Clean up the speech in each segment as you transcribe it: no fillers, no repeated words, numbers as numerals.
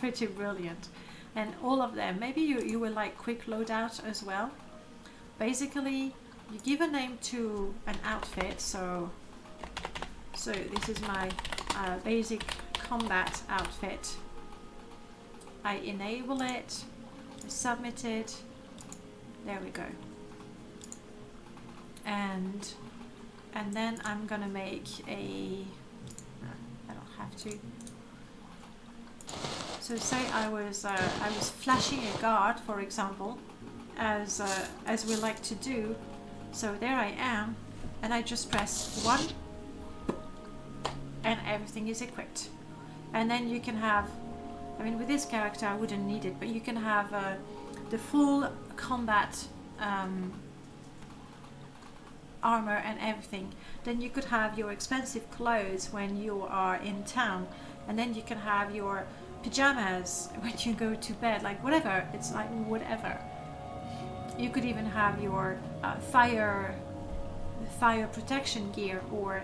pretty brilliant. And all of them, maybe you will like quick loadout as well. Basically, you give a name to an outfit. So this is my basic combat outfit. I enable it, I submit it. There we go. And then I'm gonna make a. I don't have to. So say I was flashing a guard, for example, as we like to do. So there I am, and I just press 1, and everything is equipped. And then you can have, I mean, with this character I wouldn't need it, but you can have the full combat armor and everything. Then you could have your expensive clothes when you are in town, and then you can have your pajamas when you go to bed, like whatever. It's like whatever. You could even have your fire protection gear, or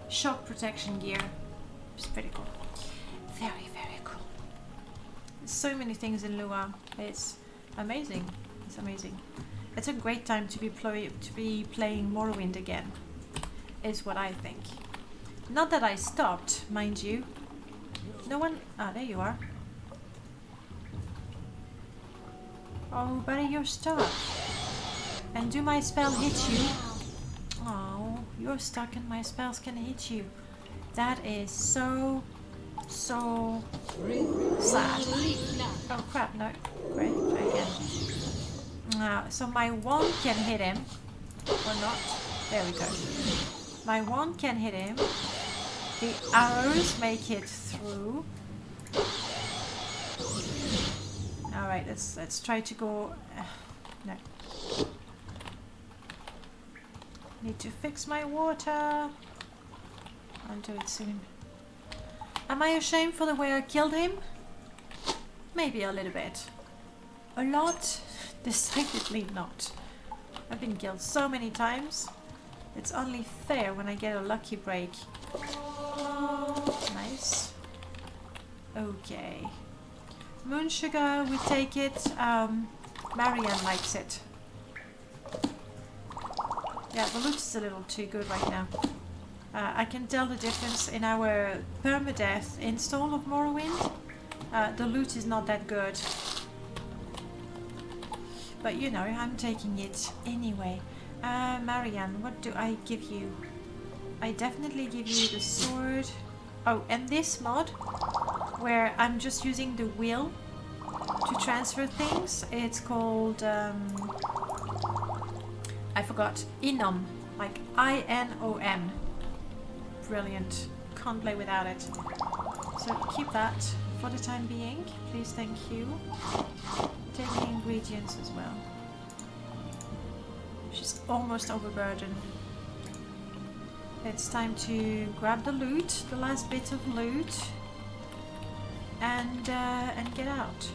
shock protection gear. It's pretty cool. Very, very cool. So many things in Lua. It's amazing. It's amazing. It's a great time to be playing Morrowind again, is what I think. Not that I stopped, mind you. No one... Ah, there you are. Oh, buddy, you're stuck. And do my spell hit you? Oh, you're stuck and my spells can hit you. That is so sad. Oh crap, no. Great, try again. So my wand can hit him. Or not. There we go. My wand can hit him. The arrows make it through. Alright, let's try to go... no. Need to fix my water. I'll do it soon. Am I ashamed for the way I killed him? Maybe a little bit. A lot? Decidedly not. I've been killed so many times. It's only fair when I get a lucky break. Nice. Okay. Moon sugar, we take it. Marianne likes it. Yeah, the loot is a little too good right now. I can tell the difference in our permadeath install of Morrowind. The loot is not that good. But you know, I'm taking it anyway. Marianne, what do I give you? I definitely give you the sword. Oh, and this mod, where I'm just using the wheel to transfer things. It's called, I forgot, Inom, like I-N-O-M. Brilliant. Can't play without it. So keep that for the time being. Please, thank you. Take the ingredients as well. She's almost overburdened. It's time to grab the loot, the last bit of loot, and get out.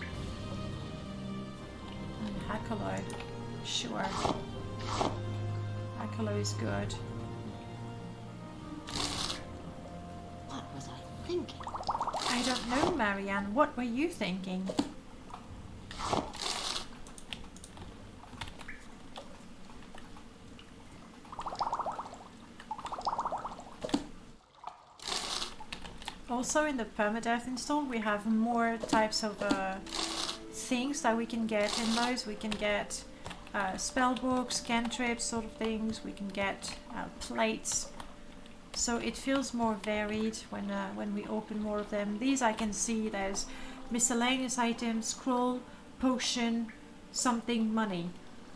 And Hakalo, sure. Hakalo is good. What was I thinking? I don't know, Marianne. What were you thinking? Also in the permadeath install we have more types of things that we can get in those. We can get spell books, cantrips, sort of things. We can get plates. So it feels more varied when we open more of them. These I can see there's miscellaneous items, scroll, potion, something, money.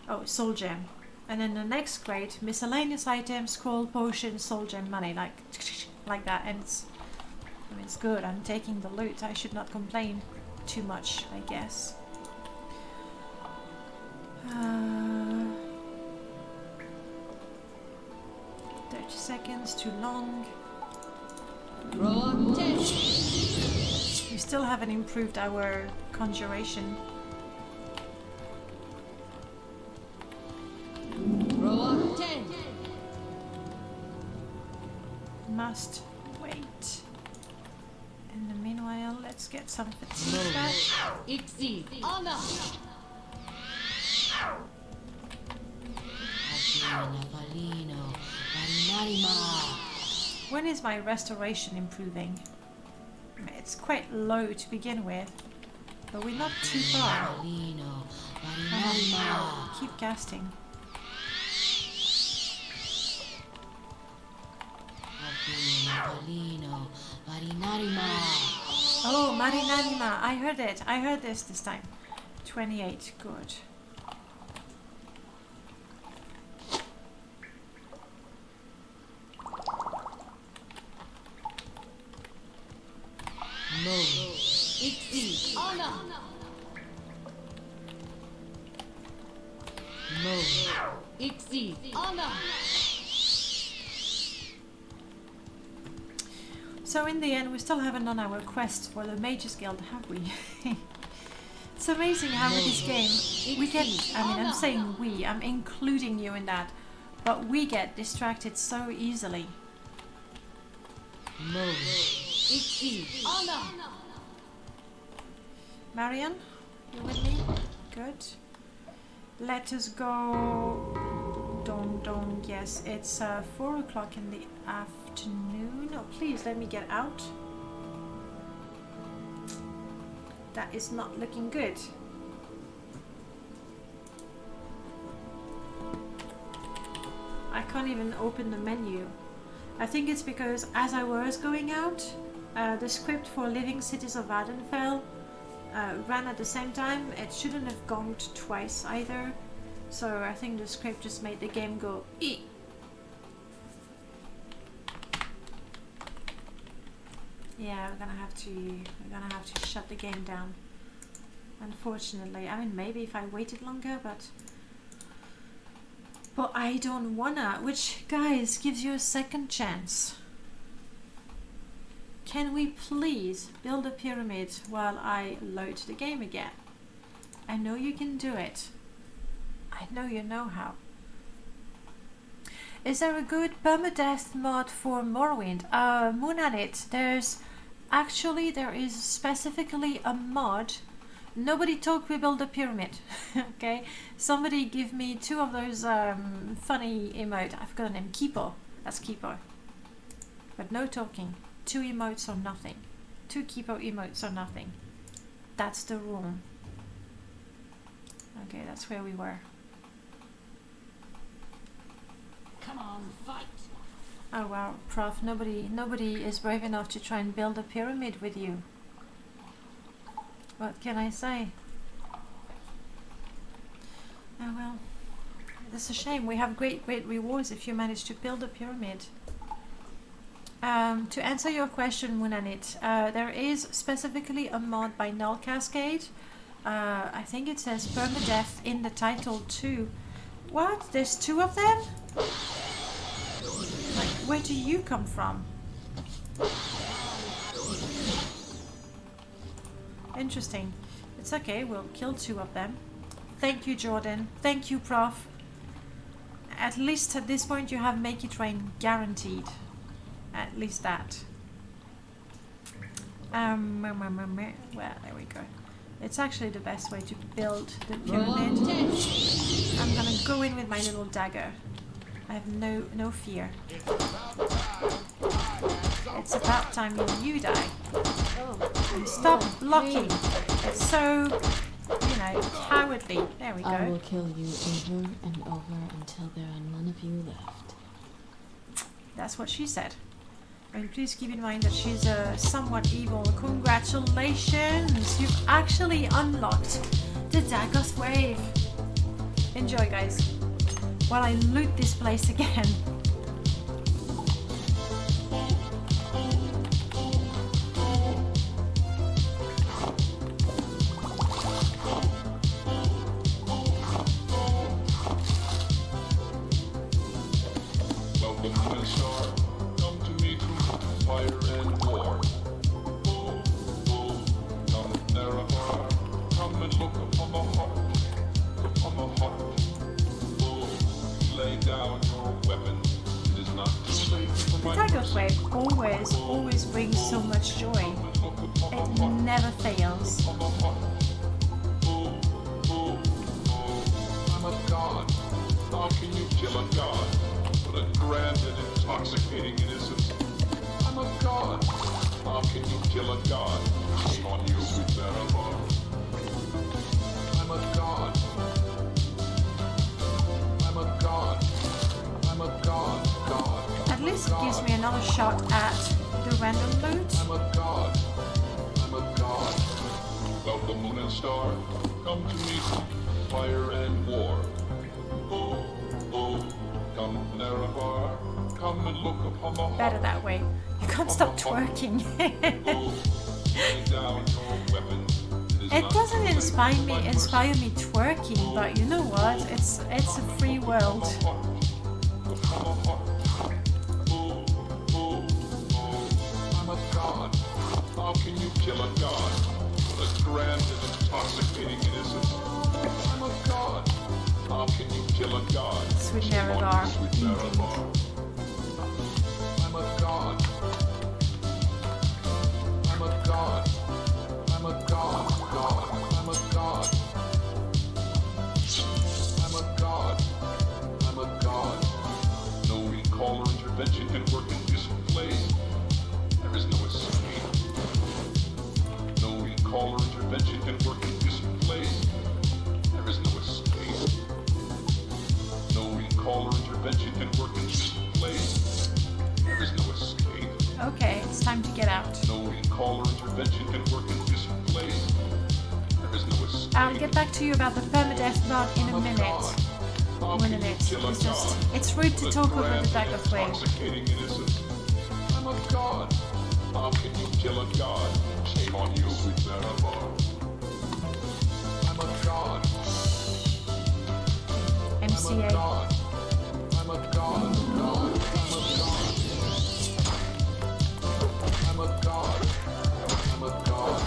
Oh, soul gem. And then the next crate, miscellaneous items, scroll, potion, soul gem, money, like that. And it's good. I'm taking the loot. I should not complain too much, I guess. 30 seconds, too long. We still haven't improved our conjuration. Must wait. In the meanwhile, let's get some fatigue back. Ixi. Anna. When is my restoration improving? It's quite low to begin with, but we're not too far. Keep casting. Oh, Marinarima. I heard it. I heard this time. 28. Good. No. Ixi. Anna. No. Ixi. Anna. So in the end, we still haven't done our quest for the Mages Guild, have we? It's amazing how with this game we get, I mean, I'm saying we, I'm including you in that, but we get distracted so easily. No. Marion, you with me? Good. Let us go. Dong dong. Yes, it's 4 o'clock in the afternoon. Oh, please let me get out. That is not looking good. I can't even open the menu. I think it's because as I was going out, the script for Living Cities of Vardenfell ran at the same time. It shouldn't have gonged twice either. So I think the script just made the game go eek. Yeah, we're gonna have to shut the game down. Unfortunately, I mean maybe if I waited longer, but I don't wanna. Which, guys, gives you a second chance. Can we please build a pyramid while I load the game again? I know you can do it. I know you know how. Is there a good permadeath mod for Morrowind? Moon at it. There is specifically a mod. Nobody talk, we build a pyramid. Okay? Somebody give me 2 of those funny emote. I've got a name. Keeper. That's Keeper. But no talking. 2 emotes or nothing. 2 Keeper emotes or nothing. That's the rule. Okay, that's where we were. Come on, fight. Oh wow, Prof, nobody is brave enough to try and build a pyramid with you. What can I say? Oh well, that's a shame. We have great rewards if you manage to build a pyramid. To answer your question, Munanit, there is specifically a mod by Null Cascade. I think it says permadeath in the title too. What? There's 2 of them? Like, where do you come from? Interesting. It's okay, we'll kill 2 of them. Thank you, Jordan. Thank you, Prof. At least at this point you have Make It Rain guaranteed. At least that. Well, there we go. It's actually the best way to build the pyramid. I'm gonna go in with my little dagger. I have no fear. It's about time you die. And stop blocking. It's so, you know, cowardly. There we go. I will kill you over and over until there are none of you left. That's what she said. And please keep in mind that she's somewhat evil. Congratulations! You've actually unlocked the Dagoth Wave. Enjoy, guys. While I loot this place again. The Dagoth Wave always brings so much joy. It never fails. I'm a god. How can you kill a god? What a grand and intoxicating innocence. I'm a god. How can you kill a god? Shame on you, sweet Zarabar. I'm a god. I'm a god. I'm a god. God. At least it gives me another shot at the random loot. I'm a god. I'm a god. Of the moon and star, come to meet fire and war. Oh, oh, come Nerevar, come and look upon the Better heart. that way. You can't stop twerking. Oh, lay down your weapons. It doesn't inspire me twerking, but you know what? It's a free world. I'm a god. How can you kill a god? What a grand and intoxicating innocence. I'm a god. How can you kill a god? Sweet Shame on you, Nerevar, sweet indeed. Nerevar. I'm a god. I'm a god. I'm a god. God. I'm a god. I'm a god. I'm a god. No recall or intervention can work in this place. There is no escape. No recall or intervention can work in this place. There is no escape. No recall or intervention can work in this place. There is no escape. Okay, it's time to get out. No recall or intervention can work in this place. There is no escape. I'll get back to you about the permadeath mod in a minute. It's rude to talk over the Dagoth way. Intoxicating innocence. I'm a god. How can you kill a god? Shame on you, sweet Zarabar. I'm a god. I'm a MCA. god. I'm a god. God. I'm a god. I'm a god.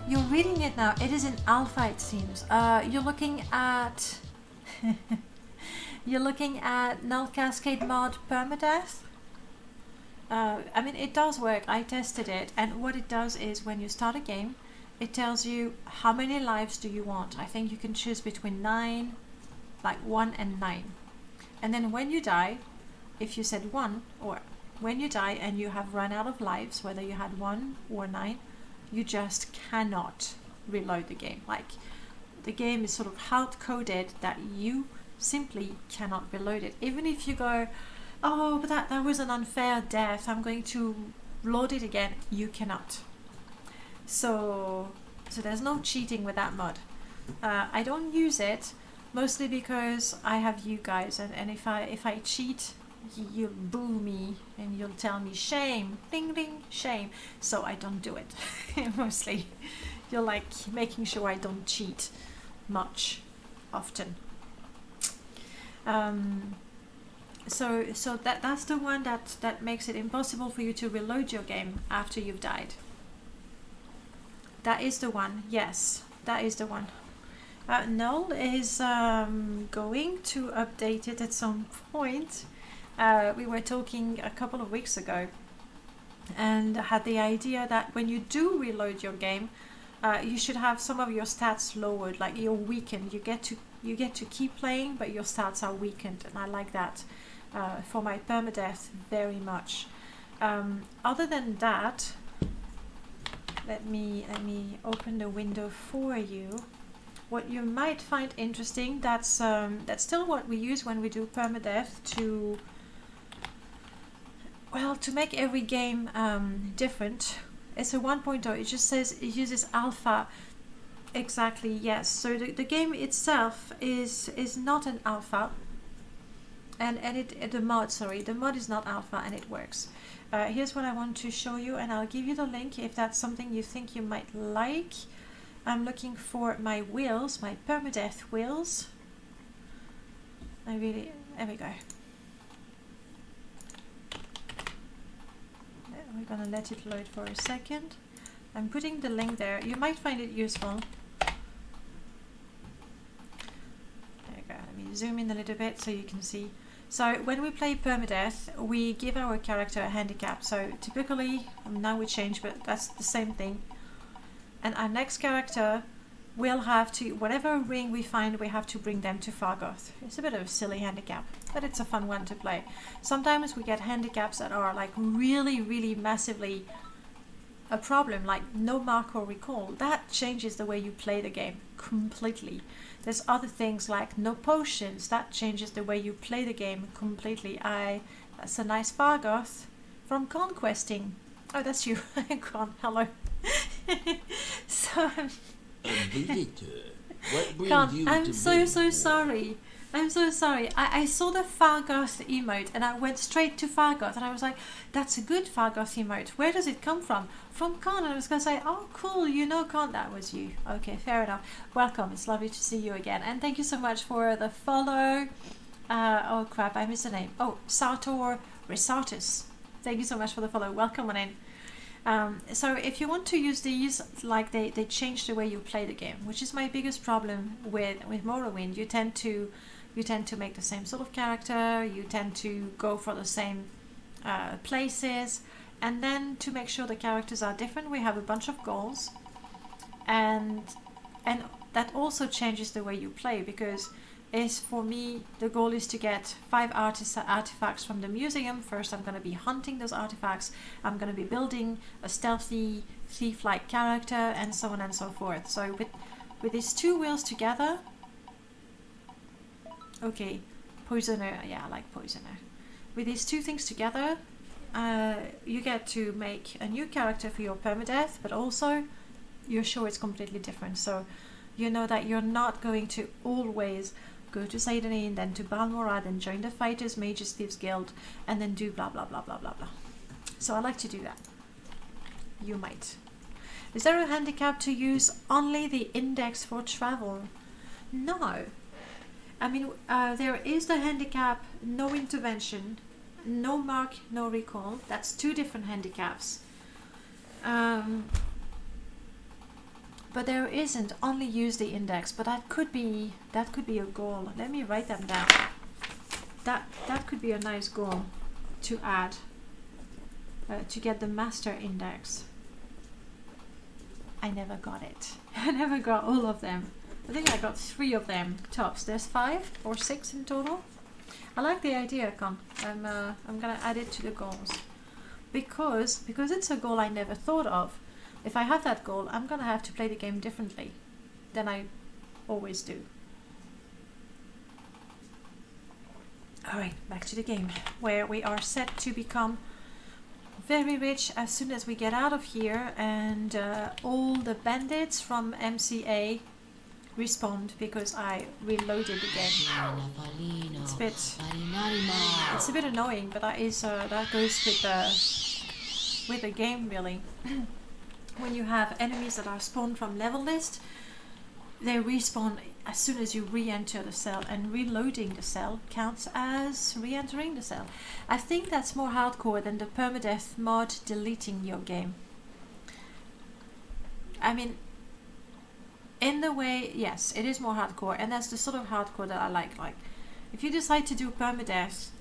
You're reading it now. It is in alpha, it seems. You're looking at you're looking at Null Cascade mod permadeath. I mean, it does work. I tested it, and what it does is when you start a game, it tells you how many lives do you want. I think you can choose between 9, like 1 and 9, and then when you die, if you said 1, or when you die and you have run out of lives, whether you had 1 or 9, you just cannot reload the game. Like, the game is sort of hard coded that you simply cannot reload it. Even if you go, oh, but that was an unfair death, I'm going to load it again, you cannot. So there's no cheating with that mod. I don't use it mostly because I have you guys, and if I cheat, you'll boo me and you'll tell me shame, ding ding, shame. So I don't do it. Mostly you're like making sure I don't cheat much, often. So that's the one that makes it impossible for you to reload your game after you've died. That is the one. Yes, that is the one. Null is going to update it at some point. We were talking a couple of weeks ago and had the idea that when you do reload your game, you should have some of your stats lowered, like you're weakened. You get to keep playing, but your stats are weakened, and I like that for my permadeath very much. Other than that, let me open the window for you. What you might find interesting, that's still what we use when we do permadeath to make every game different. It's a 1.0. It just says it uses alpha. Exactly, yes. So the game itself is not an alpha, and the mod is not alpha, and it works. Here's what I want to show you, and I'll give you the link if that's something you think you might like. I'm looking for my wheels, my permadeath wheels. There we go. we're gonna let it load for a second. I'm putting the link there. You might find it useful. There you go. Let me zoom in a little bit so you can see. So when we play permadeath, we give our character a handicap. So typically, now we change, but that's the same thing. And our next character will have to, whatever ring we find, we have to bring them to Fargoth. It's a bit of a silly handicap, but it's a fun one to play. Sometimes we get handicaps that are like really, really massively a problem, like no mark or recall. That changes the way you play the game completely. There's other things like no potions. That changes the way you play the game completely. That's a nice Fargoth from Conquesting. Oh, that's you. Con, hello. So, what brings Con, you I'm to so be? sorry. I'm so sorry. I saw the Fargoth emote and I went straight to Fargoth and I was like, that's a good Fargoth emote. Where does it come from? From Con. And I was going to say, oh, cool, you know Con. That was you. Okay, fair enough. Welcome. It's lovely to see you again. And thank you so much for the follow. Oh, crap. I missed the name. Oh, Sartor Resatus. Thank you so much for the follow. Welcome on in. So if you want to use these, like they change the way you play the game, which is my biggest problem with Morrowind. You tend to make the same sort of character, you tend to go for the same places, and then to make sure the characters are different, we have a bunch of goals, and that also changes the way you play, because for me the goal is to get 5 artifacts from the museum. First I'm going to be hunting those artifacts, I'm going to be building a stealthy thief-like character, and so on and so forth. So with these two wheels together, okay, poisoner, yeah, I like poisoner. With these two things together, you get to make a new character for your permadeath, but also you're sure it's completely different. So you know that you're not going to always go to Sadrith, then to Mora, then join the Fighters, Mages, Thieves Guild, and then do blah blah blah blah blah blah. So I like to do that. You might. Is there a handicap to use only the index for travel? No. I mean, there is the handicap, no intervention, no mark, no recall. That's 2 different handicaps. But there isn't only use the index, but that could be a goal. Let me write them down. That could be a nice goal to add, to get the master index. I never got it. I never got all of them. I think I got 3 of them tops. There's 5 or 6 in total. I like the idea, Con. I'm gonna add it to the goals because it's a goal I never thought of. If I have that goal, I'm gonna have to play the game differently than I always do. All right, back to the game, where we are set to become very rich as soon as we get out of here, and all the bandits from MCA respawned because I reloaded the game. It's a bit annoying, but that goes with the game, really. When you have enemies that are spawned from level list, they respawn as soon as you re-enter the cell, and reloading the cell counts as re-entering the cell. I think that's more hardcore than the permadeath mod deleting your game. I mean, in the way, yes, it is more hardcore, and that's the sort of hardcore that I like. Like, if you decide to do permadeath...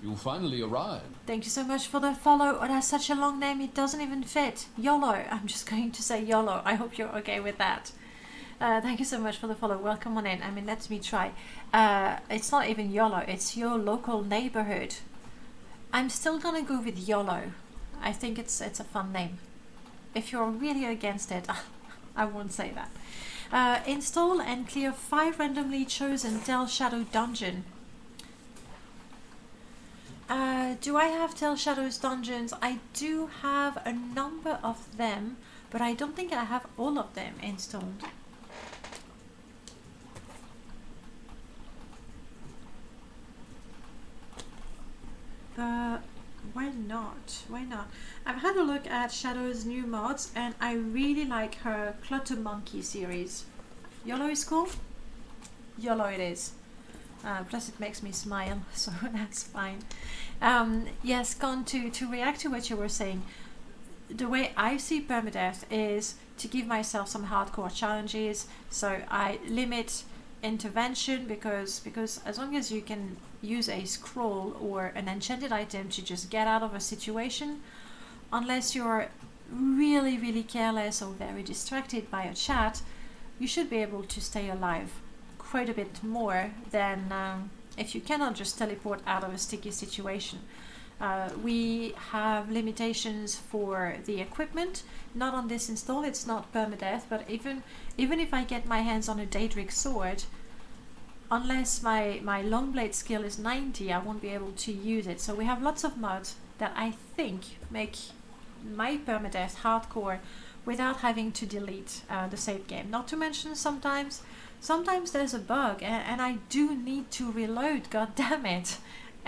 You finally arrived. Thank you so much for the follow. Oh, that's such a long name, it doesn't even fit. YOLO. I'm just going to say YOLO. I hope you're okay with that. Thank you so much for the follow. Welcome on in. I mean, let me try. It's not even YOLO. It's your local neighborhood. I'm still gonna go with YOLO. I think it's a fun name. If you're really against it, I won't say that. Install and clear 5 randomly chosen Tell Shadow dungeon. Do I have Tell Shadows dungeons? I do have a number of them, but I don't think I have all of them installed. Why not? Why not? I've had a look at Shadow's new mods, and I really like her Clutter Monkey series. YOLO is cool? YOLO it is. Plus it makes me smile, so that's fine. Yes, Con, to react to what you were saying, the way I see permadeath is to give myself some hardcore challenges. So I limit intervention because as long as you can use a scroll or an enchanted item to just get out of a situation, unless you're really, really careless or very distracted by a chat, you should be able to stay alive quite a bit more than if you cannot just teleport out of a sticky situation. We have limitations for the equipment, not on this install, it's not permadeath, but even if I get my hands on a Daedric sword, unless my longblade skill is 90, I won't be able to use it. So we have lots of mods that I think make my permadeath hardcore without having to delete the save game. Not to mention sometimes there's a bug and I do need to reload, god damn it.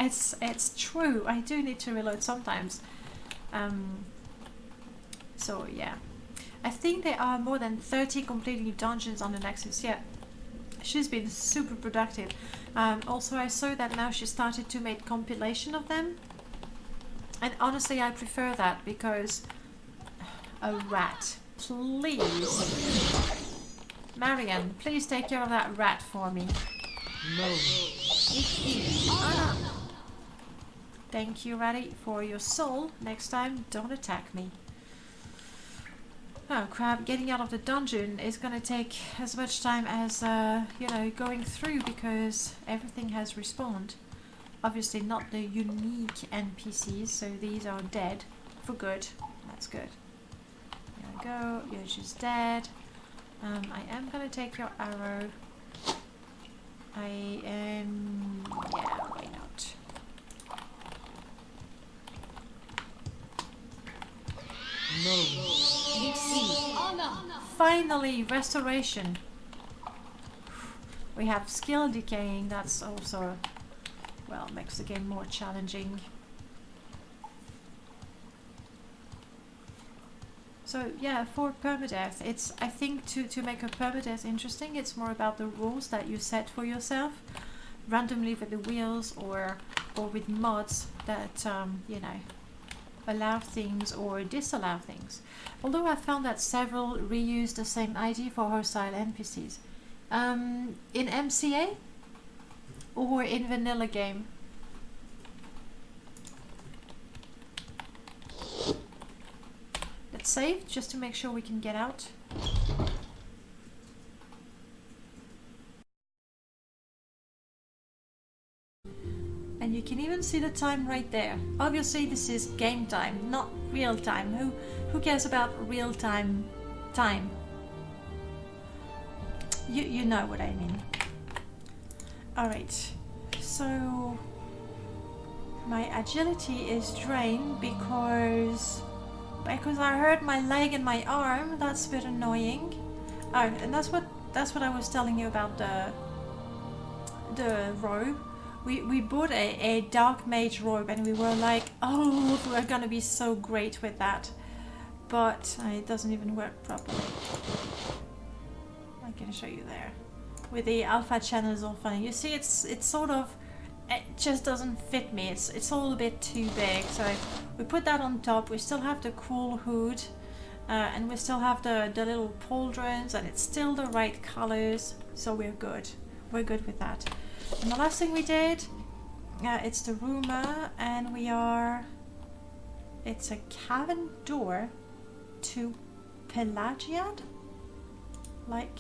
It's true, I do need to reload sometimes. So yeah. I think there are more than 30 completely dungeons on the Nexus. Yeah, she's been super productive. Also I saw that now she started to make compilation of them. And honestly I prefer that because a rat, please. Marianne, please take care of that rat for me. No. Thank you, Ratty, for your soul. Next time, don't attack me. Oh crap, getting out of the dungeon is gonna take as much time as, going through because everything has respawned. Obviously not the unique NPCs, so these are dead for good. That's good. There we go, you're just dead. I am gonna take your arrow. Yeah, why not? Finally, restoration. We have skill decaying, that's also, well, makes the game more challenging. So yeah, for permadeath, it's, I think to make a permadeath interesting, it's more about the rules that you set for yourself, randomly with the wheels or with mods that, allow things or disallow things. Although I found that several reuse the same ID for hostile NPCs. In MCA or in vanilla game. Let's save just to make sure we can get out. And you can even see the time right there. Obviously this is game time, not real time. Who cares about real time? You know what I mean. Alright, so my agility is drained because I hurt my leg and my arm. That's a bit annoying. Oh, and that's what I was telling you about the robe. We bought a dark mage robe and we were like, oh, we're gonna be so great with that. But it doesn't even work properly. I can show you there. With the alpha channels all funny. You see, it's sort of, it just doesn't fit me. It's all a bit too big. So we put that on top. We still have the cool hood. And we still have the little pauldrons, and it's still the right colors. So we're good. We're good with that. And the last thing we did, it's the rumor, and it's a cavern door to Pelagiad? Like,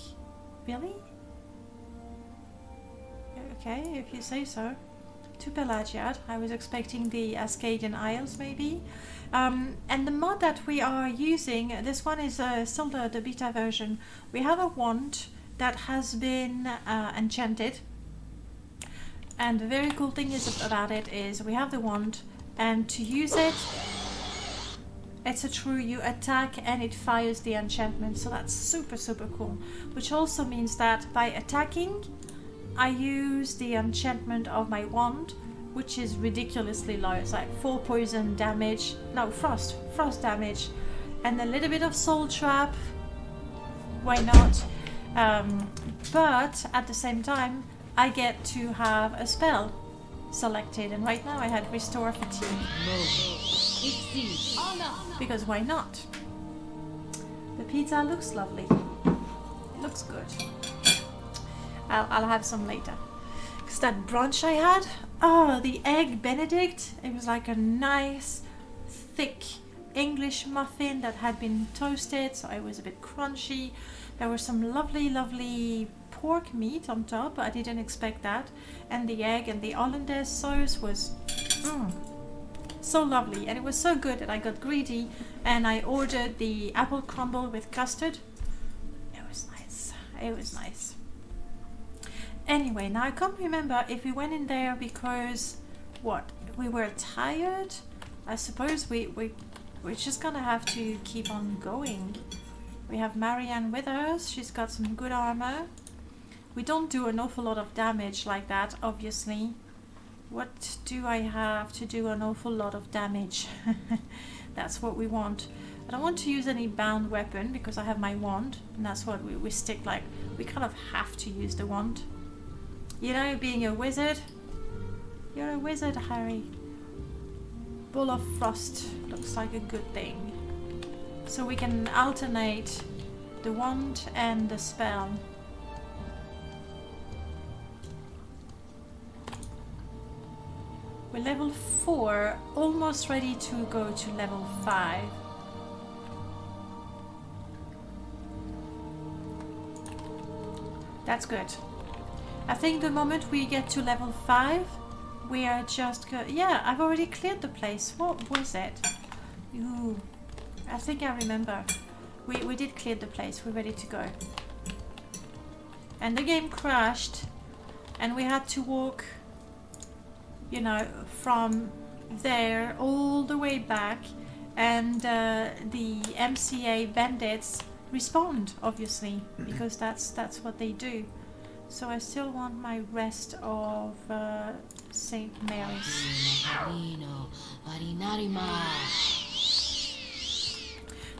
really? Okay, if you say so. To Pelagiad. I was expecting the Ascadian Isles, maybe. And the mod that we are using, this one is still the beta version. We have a wand that has been enchanted. And the very cool thing about it is we have the wand, and to use it, it's a true, you attack and it fires the enchantment, so that's super, super cool. Which also means that by attacking, I use the enchantment of my wand, which is ridiculously low. It's like 4 poison damage, no, frost damage, and a little bit of soul trap, why not? But at the same time, I get to have a spell selected, and right now I had Restore Fatigue. Because why not? The pizza looks lovely. It looks good. I'll have some later. Because that brunch I had, oh, the egg Benedict, it was like a nice, thick English muffin that had been toasted, so it was a bit crunchy. There was some lovely, lovely pork meat on top. I didn't expect that. And the egg and the hollandaise sauce was so lovely. And it was so good that I got greedy and I ordered the apple crumble with custard. It was nice. It was nice. Anyway, now I can't remember if we went in there because, what, we were tired? I suppose we're just gonna have to keep on going. We have Marianne with us. She's got some good armor. We don't do an awful lot of damage like that, obviously. What do I have to do an awful lot of damage? That's what we want. I don't want to use any bound weapon because I have my wand, and that's what we stick like. We kind of have to use the wand. You know, being a wizard. You're a wizard, Harry. Ball of Frost looks like a good thing. So we can alternate the wand and the spell. We're level 4, almost ready to go to level 5. That's good. I think the moment we get to level 5, we are just yeah, I've already cleared the place. What was it? Ooh, I think I remember. We did clear the place. We're ready to go. And the game crashed, and we had to walk, you know, from there all the way back, and the MCA bandits respawned, obviously, because that's what they do. So I still want my rest of St. Mary's.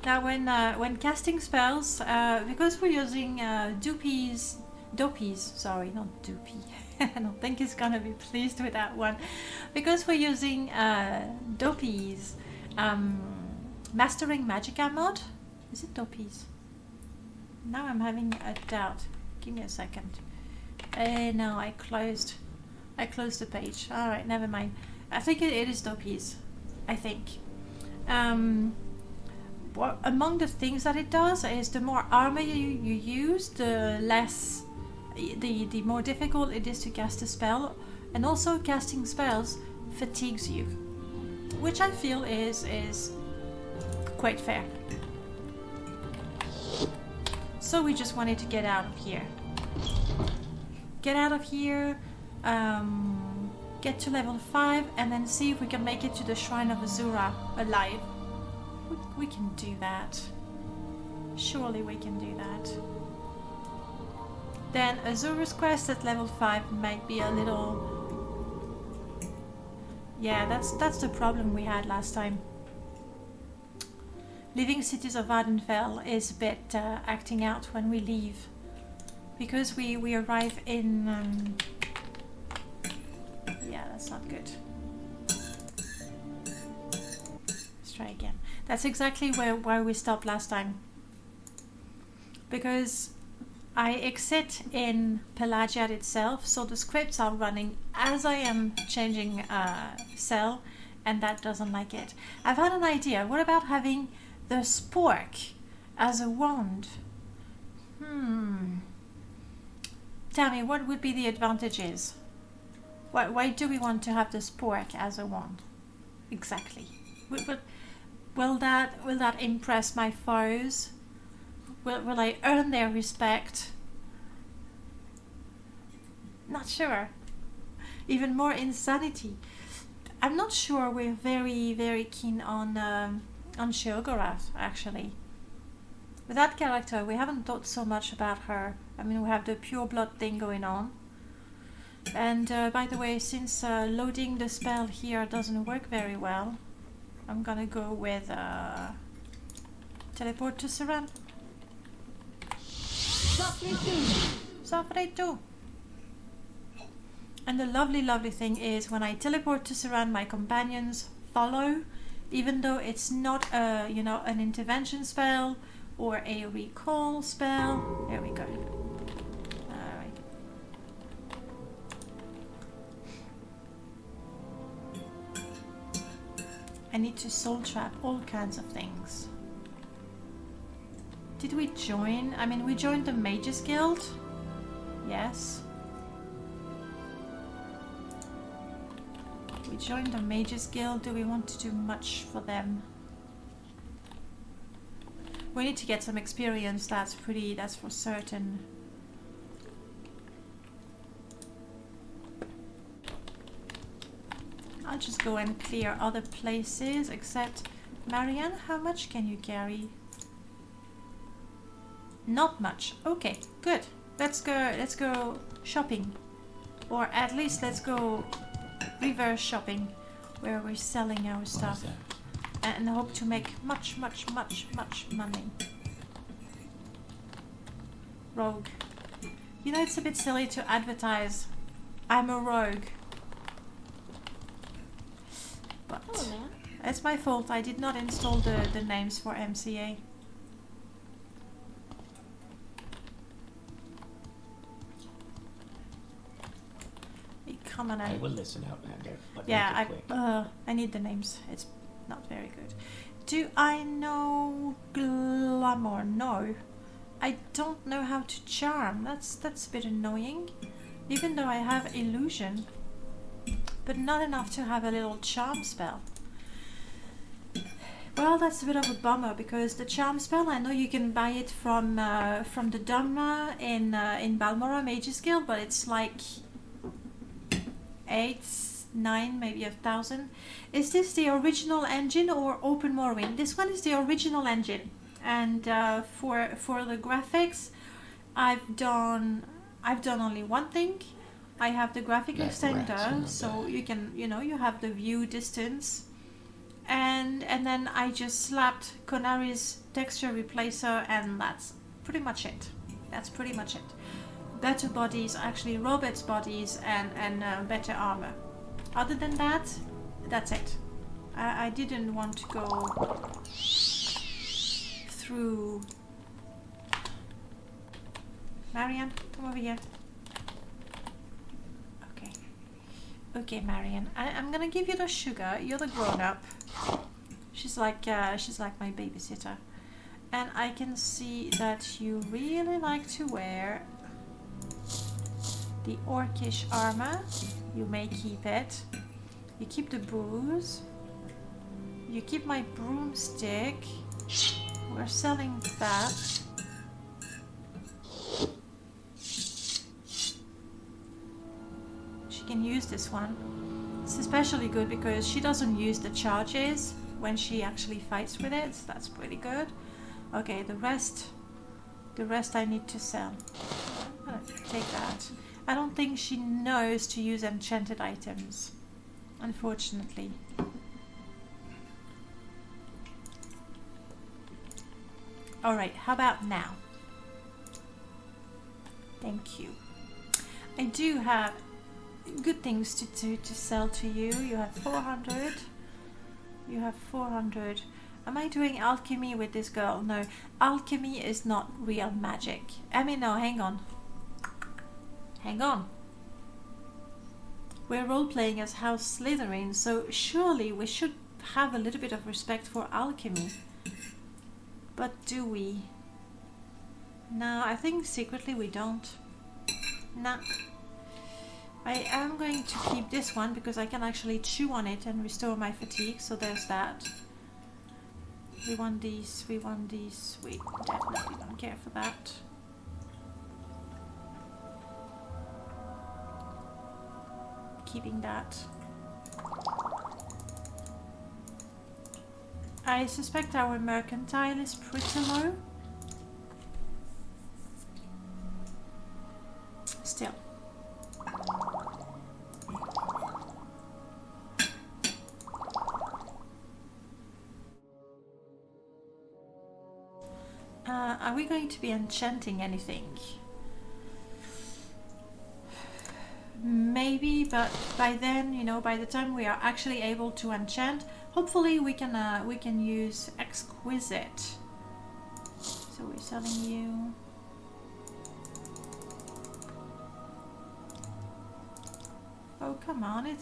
Now when casting spells, because we're using dopies, sorry, not dopey. I don't think he's gonna be pleased with that one. Because we're using dopies, mastering magicka mod. Is it dopies? Now I'm having a doubt. Give me a second. No, I closed the page. All right, never mind. I think it is dopies. I think. What among the things that it does is the more armor you use, the less, the more difficult it is to cast a spell, and also casting spells fatigues you, which I feel is quite fair. So we just wanted to get out of here. Get out of here, get to level 5, and then see if we can make it to the Shrine of Azura alive. We can do that. Surely we can do that. Then Azura's quest at level 5 might be a little... Yeah, that's the problem we had last time. Leaving Cities of Ardenfell is a bit acting out when we leave. Because we arrive in... yeah, that's not good. Let's try again. That's exactly where we stopped last time. Because I exit in Pelagiad itself, so the scripts are running as I am changing cell, and that doesn't like it. I've had an idea. What about having the spork as a wand? Tell me, what would be the advantages? Why do we want to have the spork as a wand? Exactly. Will that impress my foes? Will I earn their respect? Not sure. Even more insanity. I'm not sure we're very, very keen on Sheogorath, actually. With that character, we haven't thought so much about her. I mean, we have the pure blood thing going on. And by the way, since loading the spell here doesn't work very well, I'm gonna go with teleport to Saran. Sofre tu! And the lovely, lovely thing is when I teleport to surround, my companions follow, even though it's not a, you know, an intervention spell or a recall spell. There we go. Alright. I need to soul trap all kinds of things. Did we join? I mean, we joined the Mages Guild. Yes. We joined the Mages Guild. Do we want to do much for them? We need to get some experience, that's for certain. I'll just go and clear other places, except Marianne, how much can you carry? Not much. Okay, good. Let's go shopping. Or at least let's go reverse shopping, where we're selling our stuff and hope to make much money. Rogue. You know, it's a bit silly to advertise I'm a rogue. But it's my fault. I did not install the names for MCA. Come on, I will listen out, Mando. yeah, I need the names. It's not very good. Do I know glamour? No, I don't know how to charm. That's a bit annoying. Even though I have illusion, but not enough to have a little charm spell. Well, that's a bit of a bummer because the charm spell, I know you can buy it from the Dhamma in Balmora Mages Guild, but it's like 8, 9, maybe 1,000. Is this the original engine or Open Morrowind? This one is the original engine, and for the graphics, I've done only one thing. I have the graphic extender, so you can, you know, you have the view distance, and then I just slapped Konari's texture replacer, and that's pretty much it. That's pretty much it. Better bodies, actually Robert's bodies, and better armor. Other than that, that's it. I didn't want to go through. Marianne, come over here. Okay. Okay, Marianne. I'm gonna give you the sugar. You're the grown-up. She's like my babysitter. And I can see that you really like to wear the orcish armor. You may keep it. You keep the booze. You keep my broomstick. We're selling that. She can use this one. It's especially good because she doesn't use the charges when she actually fights with it. So that's pretty good. Okay, the rest I need to sell. I'm gonna take that. I don't think she knows to use enchanted items, unfortunately. Alright, how about now? Thank you. I do have good things to sell to you. You have 400. You have 400. Am I doing alchemy with this girl? No, alchemy is not real magic. I mean, no, hang on. Hang on. We're role-playing as House Slytherin, so surely we should have a little bit of respect for alchemy. But do we? No, I think secretly we don't. Nah. I am going to keep this one because I can actually chew on it and restore my fatigue, so there's that. We want these, we want these. We definitely don't care for that. Keeping that. I suspect our mercantile is pretty low. Still. Are we going to be enchanting anything? Maybe maybe, but by then, you know, by the time we are actually able to enchant, hopefully we can use exquisite. So we're selling you. Oh, come on, it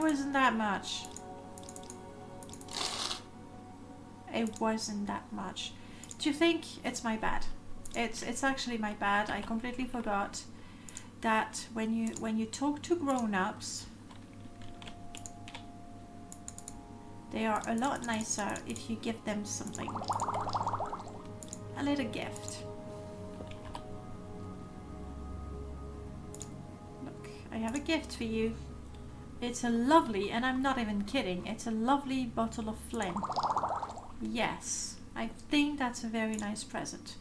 wasn't that much. It wasn't that much. Do you think it's my bad? It's actually my bad. I completely forgot that when you talk to grown-ups, they are a lot nicer if you give them something. A little gift. Look, I have a gift for you. It's a lovely, and I'm not even kidding, it's a lovely bottle of Flynn. Yes, I think that's a very nice present.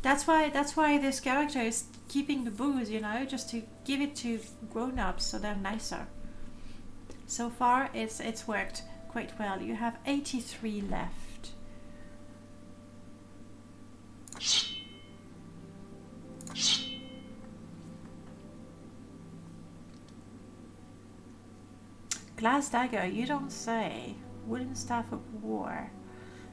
That's why this character is keeping the booze, you know, just to give it to grown-ups so they're nicer. So far, it's worked quite well. You have 83 left. Glass dagger, you don't say. Wooden staff of war.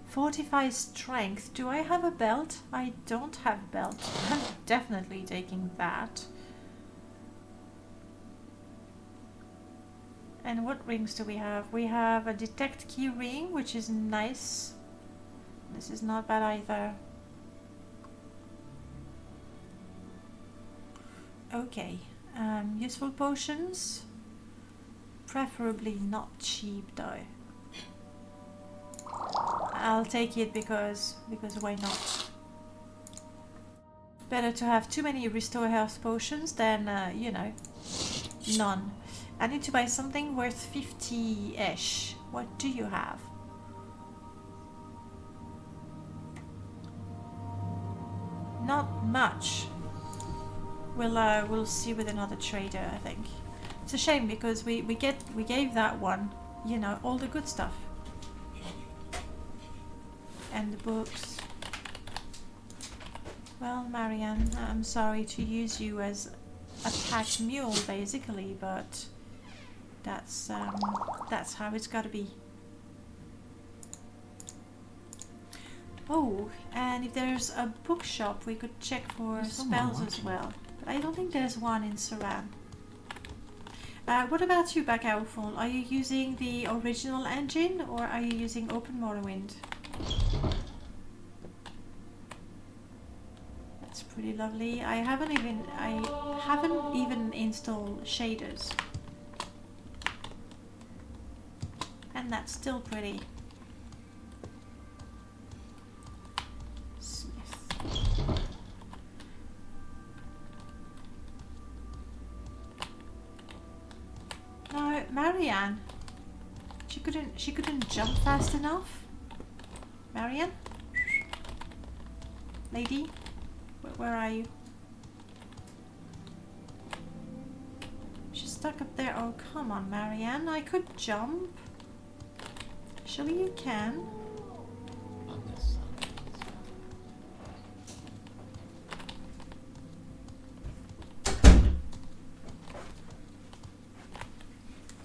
Fortify strength. Do I have a belt? I don't have a belt. I'm definitely taking that. And what rings do we have? We have a detect key ring, which is nice. This is not bad either. Okay. Useful potions. Preferably not cheap though. I'll take it because why not? Better to have too many restore health potions than you know, none. I need to buy something worth 50-ish. What do you have? Not much. We'll see with another trader, I think. It's a shame because we gave that one, you know, all the good stuff. And the books. Well, Marianne, I'm sorry to use you as a pack mule, basically, but that's how it's got to be. Oh, and if there's a bookshop, we could check for spells as well. But I don't think there's one in Saran. What about you, Backowful? Are you using the original engine or are you using Open Morrowind? That's pretty lovely. I haven't even installed shaders. And that's still pretty. Smith. No, Marianne. She couldn't jump fast enough. Marianne? Lady? Where are you? She's stuck up there. Oh, come on, Marianne. I could jump. Surely you can. On this side.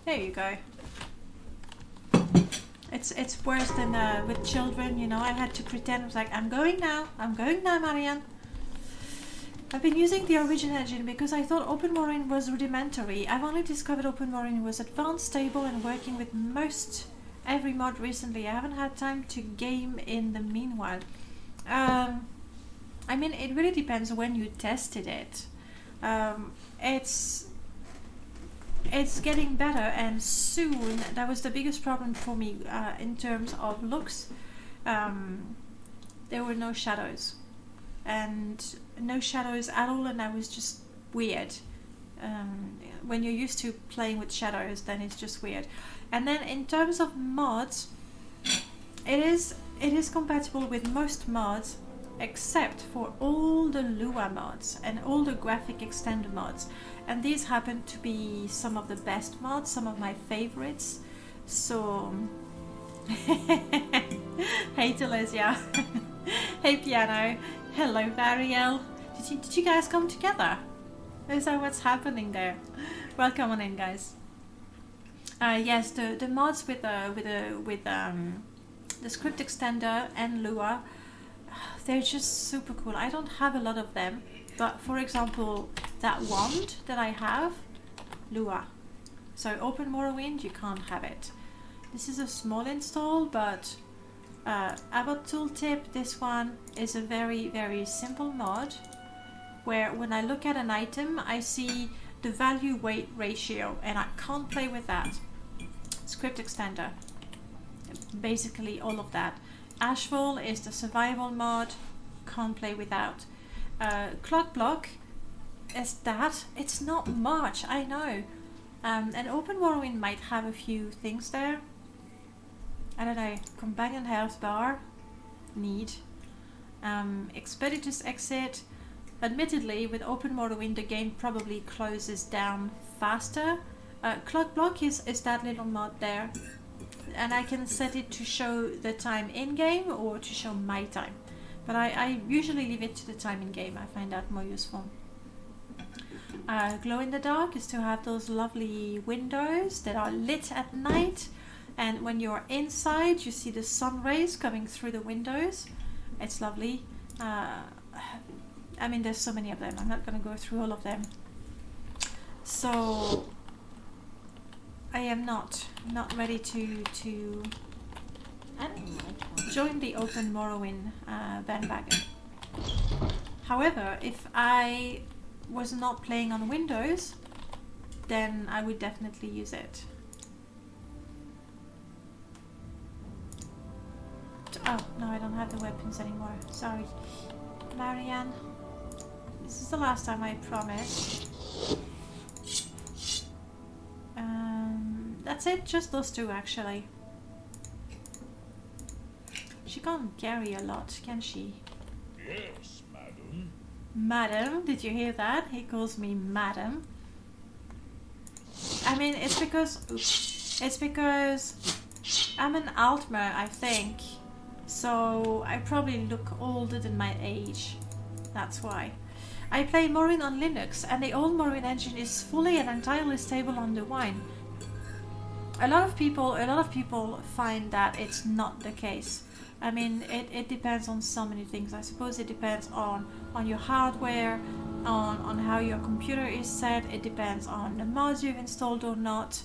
There you go. It's worse than with children, you know. I had to pretend. I was like, I'm going now, Marianne. I've been using the origin engine because I thought Open Morrowind was rudimentary. I've only discovered Open Morrowind was advanced, stable, and working with every mod recently. I haven't had time to game in the meanwhile. I mean, it really depends when you tested it. It's getting better, and soon. That was the biggest problem for me in terms of looks. There were no shadows, and no shadows at all, and that was just weird. When you're used to playing with shadows, then it's just weird. And then in terms of mods, it is compatible with most mods, except for all the Lua mods and all the graphic extender mods. And these happen to be some of the best mods, some of my favorites. So, hey Telesia, hey Piano, hello Variel. Did you guys come together? Is that what's happening there? Welcome on in, guys. Yes, the mods with the script extender and Lua, they're just super cool. I don't have a lot of them, but for example, that wand that I have, Lua. So open Morrowind, you can't have it. This is a small install, but Abbott tooltip, this one is a very, very simple mod where when I look at an item, I see the value weight ratio and I can't play with that. Script extender, basically all of that. Ashfall is the survival mod, can't play without. Clock block is that, it's not much, I know. And Open Morrowind might have a few things there. I don't know, companion health bar, need. Expeditious exit. Admittedly, with Open Morrowind, the game probably closes down faster. Clock block is that little mod there. And I can set it to show the time in-game or to show my time. But I usually leave it to the time in-game, I find that more useful. Glow in the dark is to have those lovely windows that are lit at night. And when you're inside, you see the sun rays coming through the windows. It's lovely. I mean, there's so many of them. I'm not going to go through all of them. So I am not ready to join the Open Morrowind bandwagon. However, if I was not playing on Windows, then I would definitely use it. Oh, no, I don't have the weapons anymore. Sorry. Marianne. This is the last time, I promise. That's it, just those two actually. She can't carry a lot, can she? Yes, madam. Madam, did you hear that? He calls me madam. I mean, it's because I'm an Altmer, I think. So I probably look older than my age. That's why. I play Morrowind on Linux, and the old Morrowind engine is fully and entirely stable on the Wine. A lot of people find that it's not the case. I mean, it depends on so many things. I suppose it depends on your hardware, on how your computer is set. It depends on the mods you've installed or not.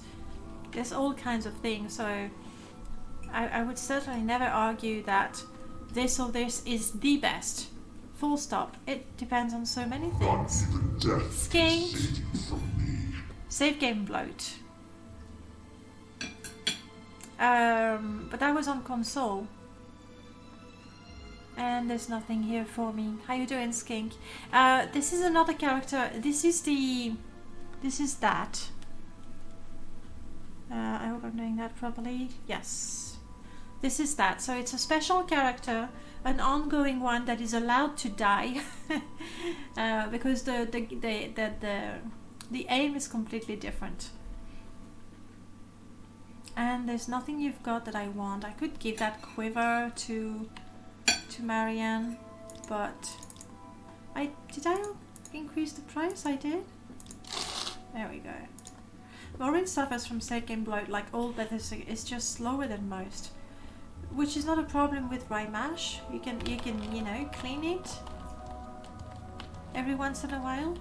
There's all kinds of things. So I would certainly never argue that this or this is the best. Full stop. It depends on so many things. Skink. Save game bloat. But that was on console. And there's nothing here for me. How you doing, Skink? This is another character. This is that. I hope I'm doing that properly. Yes. This is that. So it's a special character, an ongoing one that is allowed to die, because the aim is completely different. And there's nothing you've got that I want. I could give that quiver to Marianne, but did I increase the price? I did. There we go. Morrowind suffers from save game bloat like all Bethesda. It's just slower than most, which is not a problem with Rymash. You can clean it every once in a while.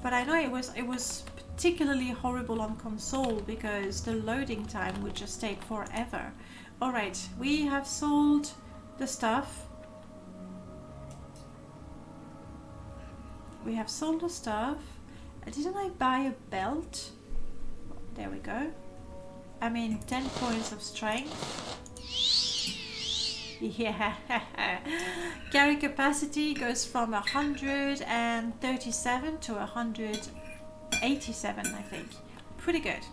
But I know it was particularly horrible on console because the loading time would just take forever. All right, we have sold the stuff. We have sold the stuff. Didn't I buy a belt? There we go. I mean, 10 points of strength. Yeah. Carry capacity goes from 137 to 187, I think. Pretty good.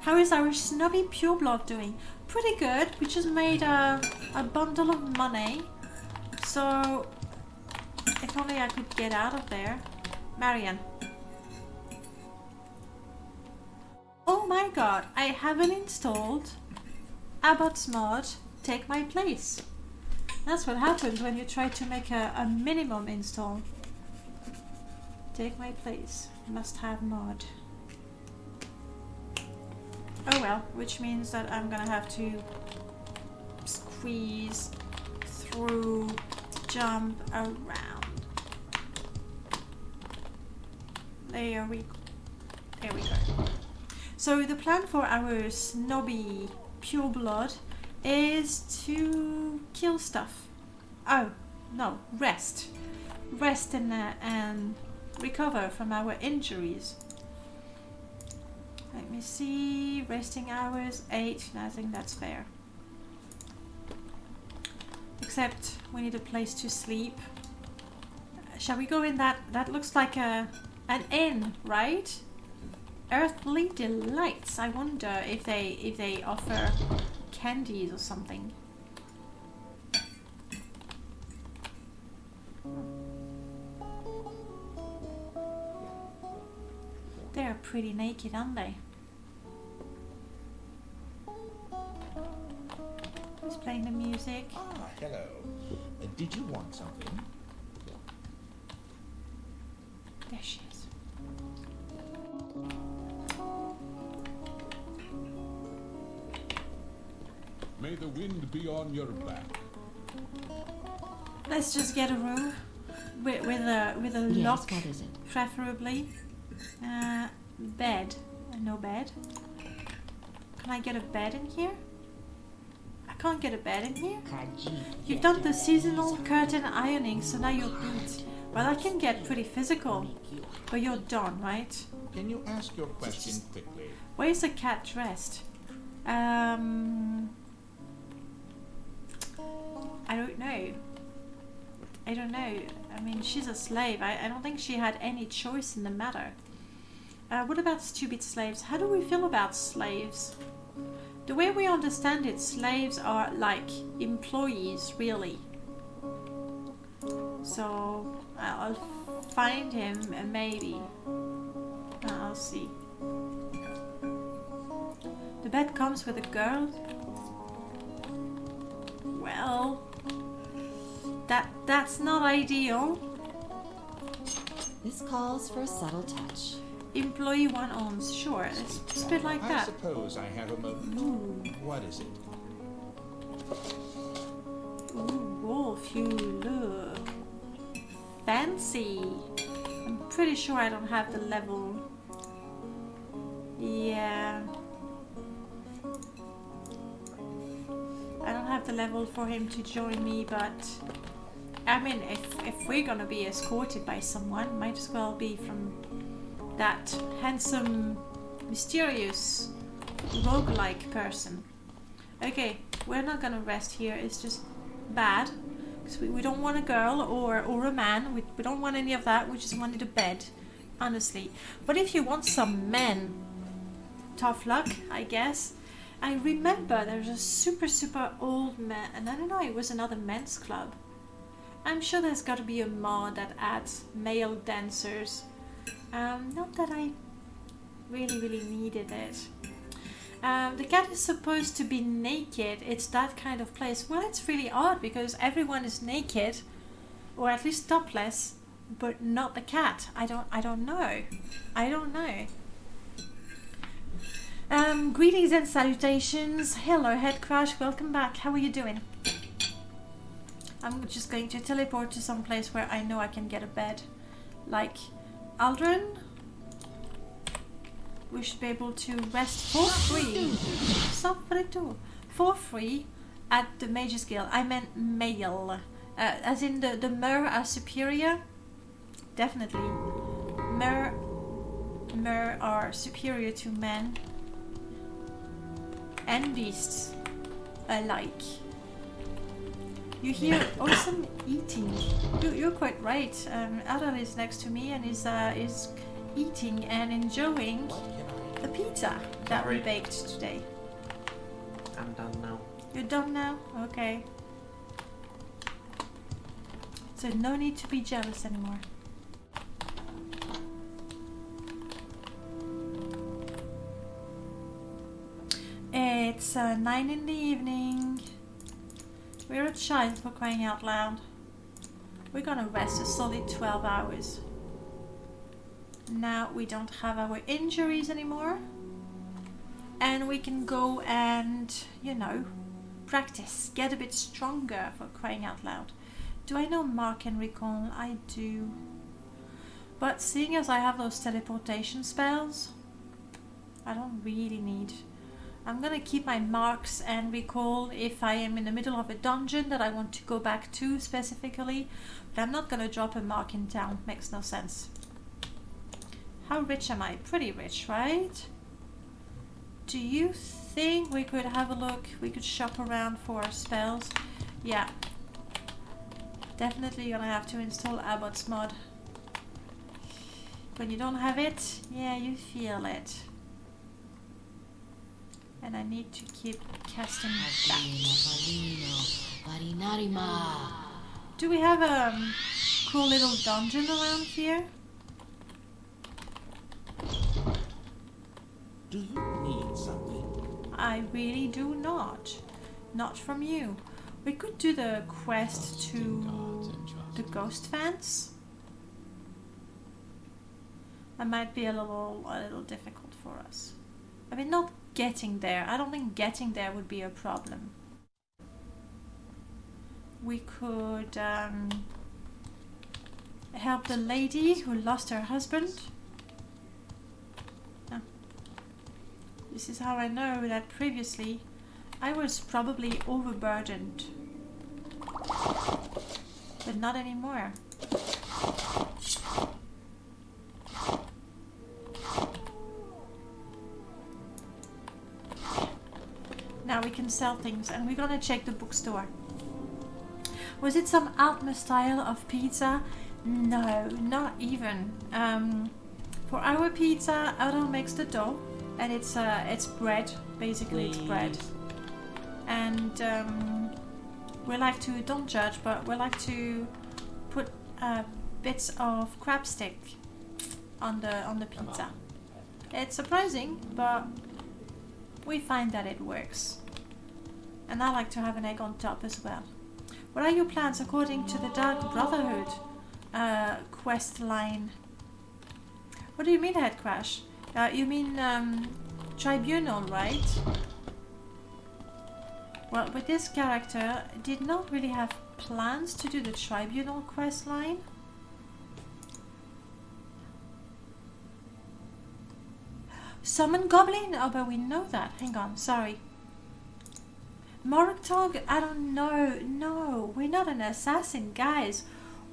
How is our snobby pure blood doing? Pretty good. We just made a bundle of money. So, if only I could get out of there. Marianne. Oh my god, I haven't installed Abbott's mod Take My Place. That's what happens when you try to make a minimum install. Take my place. Must have mod. Oh well, which means that I'm gonna have to squeeze through, jump around. There we go. So the plan for our snobby pureblood is to kill stuff. Oh no, rest and recover from our injuries. Let me see, resting hours 8. I think that's fair. Except we need a place to sleep. Shall we go in that? That looks like an inn, right? Earthly Delights. I wonder if they offer candies or something. They're pretty naked, aren't they? Who's playing the music? Ah, hello. Did you want something? There she is. May the wind be on your back. Let's just get a room with a Yes, lock, what is it? preferably. Bed. No bed. Can I get a bed in here? I can't get a bed in here. You've done the seasonal curtain ironing, so now you're beat. Well, I can get pretty physical, but you're done, right? Can you ask your question quickly? Where's the cat dressed? I don't know. I mean, she's a slave. I don't think she had any choice in the matter. What about stupid slaves? How do we feel about slaves? The way we understand it, slaves are like employees, really. So, I'll find him, maybe. I'll see. The bed comes with a girl. Well, that's not ideal. This calls for a subtle touch. Employee 1 owns, sure. It's a bit like I that. suppose I have a moment. Ooh. What is it? Ooh, wolf, you look fancy. I'm pretty sure I don't have the level. Yeah. I don't have the level for him to join me, but I mean, if we're gonna be escorted by someone, might as well be from that handsome, mysterious, roguelike person. Okay, we're not gonna rest here. It's just bad. Because we don't want a girl or a man. We don't want any of that. We just wanted a bed, honestly. But if you want some men, tough luck, I guess. I remember there's a super old man, and I don't know, it was another men's club. I'm sure there's got to be a mod that adds male dancers. Not that I really needed it. The cat is supposed to be naked. It's that kind of place. Well, it's really odd because everyone is naked, or at least topless, but not the cat. I don't know. Greetings and salutations. Hello, Head Crash. Welcome back. How are you doing? I'm just going to teleport to some place where I know I can get a bed. Like Aldrin. We should be able to rest for free. For free at the Mage's Guild. I meant male. As in the mer are superior. Definitely. Mer are superior to men. And beasts alike. You hear awesome eating. You're quite right. Adal is next to me and is eating and enjoying the pizza that we baked today. I'm done now. You're done now? Okay. So no need to be jealous anymore. It's 9 in the evening. We're a child, for crying out loud. We're gonna rest a solid 12 hours. Now we don't have our injuries anymore. And we can go and, you know, practice. Get a bit stronger, for crying out loud. Do I know Mark and Recall? I do. But seeing as I have those teleportation spells, I don't really need. I'm gonna keep my Marks and Recall if I am in the middle of a dungeon that I want to go back to specifically. But I'm not gonna drop a Mark in town. Makes no sense. How rich am I? Pretty rich, right? Do you think we could have a look? We could shop around for our spells? Yeah. Definitely gonna have to install Abbott's mod. When you don't have it, yeah, you feel it. And I need to keep casting that. Do we have a cool little dungeon around here? Do you need something? I really do not. Not from you. We could do the quest to the ghost fence. That might be a little difficult for us. I mean, not getting there. I don't think getting there would be a problem. We could help the lady who lost her husband. This is how I know that previously I was probably overburdened. But not anymore. Now we can sell things, and we're gonna check the bookstore. Was it some Alpma style of pizza? No, not even. For our pizza, Otto makes the dough, and it's bread. Basically, it's bread. And we like to, don't judge, but we like to put bits of crab stick on the pizza. It's surprising, but we find that it works. And I like to have an egg on top as well. What are your plans according to the Dark Brotherhood quest line? What do you mean, Head Crash? You mean Tribunal, right? Well, with this character, did not really have plans to do the Tribunal quest line. Summon Goblin? Oh, but we know that. Hang on, sorry. Moroctog? I don't know. No, we're not an assassin, guys.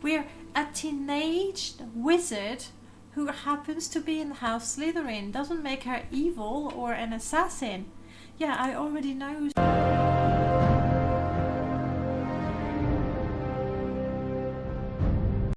We're a teenage wizard who happens to be in House Slytherin. Doesn't make her evil or an assassin. Yeah, I already know.